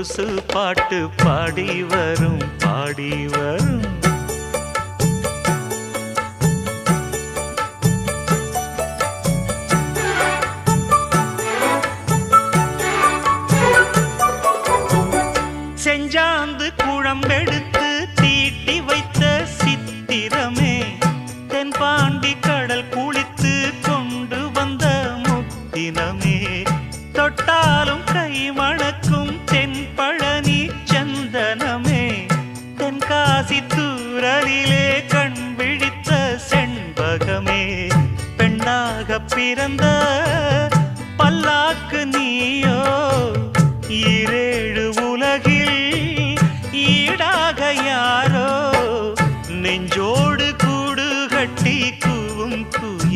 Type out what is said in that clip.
கொலுசு பாட்டு பாடி வரும் பாடி வரும். செஞ்சாந்து குழம்பெடுத்து தீட்டி வைத்த சித்திரமே, தென்பாண்டி கடல் குளித்து கொண்டு வந்த முத்தினமே, தொட்டாலும் கை மணக்கும் தென்பழனி சந்தனமே, தென்காசி தூரலிலே கண் விழித்த செண்பகமே, பெண்ணாக பிறந்த பல்லாக்கு நீயோ, ஈரேழு